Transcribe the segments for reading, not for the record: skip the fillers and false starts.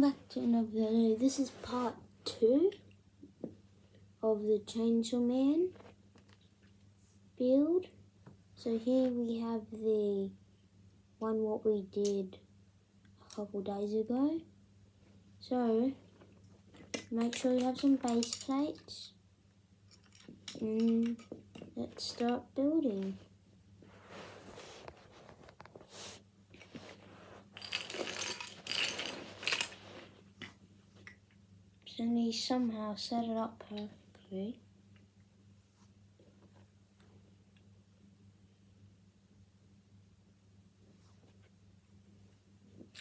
back to another video. This is part 2 of the Chainsaw Man build. So here we have the one what we did a couple days ago. So make sure you have some base plates and let's start building. So you somehow set it up perfectly.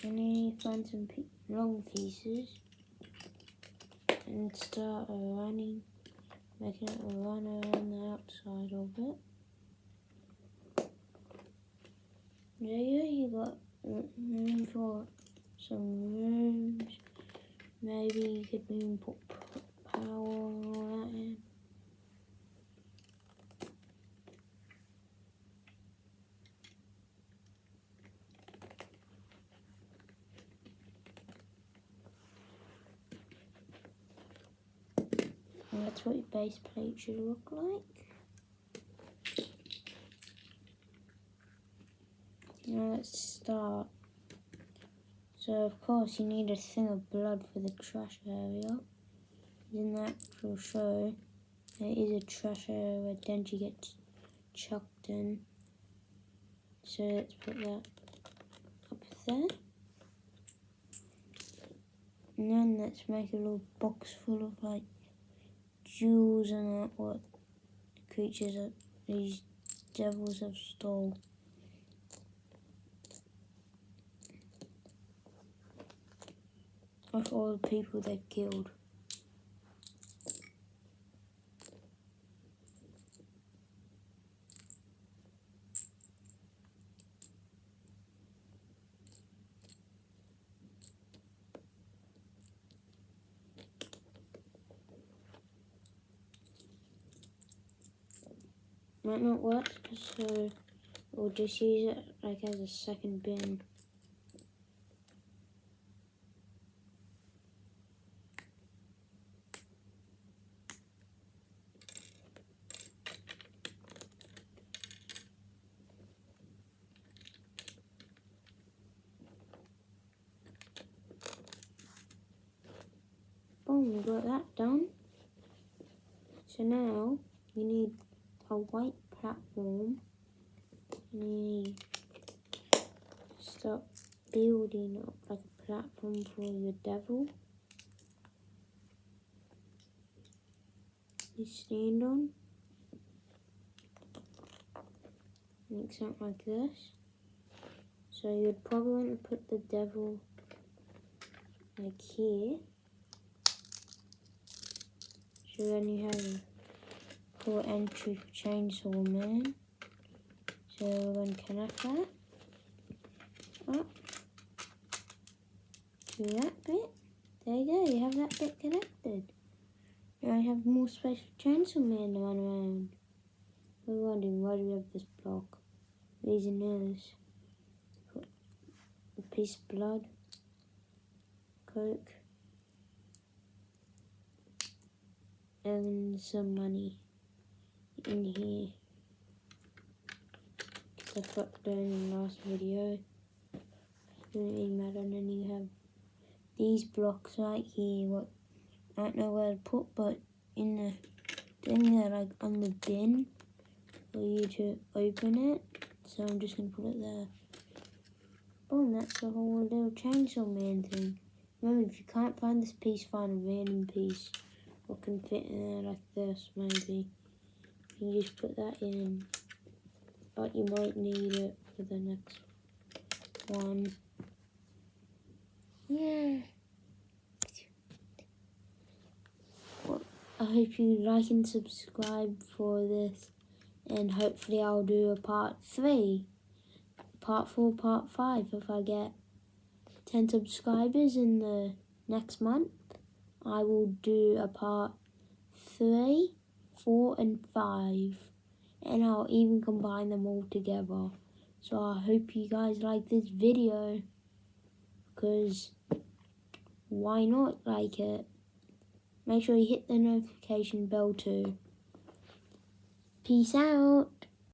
And then you find some long pieces and start running, making it run around the outside of it. There you got room for some rooms. Maybe you could even put power and all that in. And that's what your base plate should look like. Now let's start. So of course you need a thing of blood for the trash area. In the actual show, there is a trash area where Denji gets chucked in. So let's put that up there. And then let's make a little box full of like jewels and what creatures that these devils have stole. Of all the people they've killed. Might not work, so we'll just use it like as a second bin. Boom, we got that done. So now you need a white platform. And you need to start building up like a platform for your devil. You stand on. Make something like this. So you'd probably want to put the devil like here. So then you have a full entry for Chainsaw Man. So we're going to connect that up to that bit. There you go, you have that bit connected. Now you have more space for Chainsaw Man to run around. We're wondering why do we have this block? Reason is put a piece of blood, coke, and some money in here. I fucked down in the last video. Doesn't really matter. And then you have these blocks right here. What I don't know where to put, but in the thing there, like on the bin for you to open it. So I'm just gonna put it there. Boom, that's the whole little Chainsaw Man thing. Remember, if you can't find this piece, find a random piece. What can fit in there like this, maybe. You just put that in. But you might need it for the next one. Yeah. Well, I hope you like and subscribe for this. And hopefully I'll do a part 3. Part 4, part 5 if I get 10 subscribers in the next month. I will do a part 3, 4 and 5. And I'll even combine them all together. So I hope you guys like this video. Because why not like it? Make sure you hit the notification bell too. Peace out.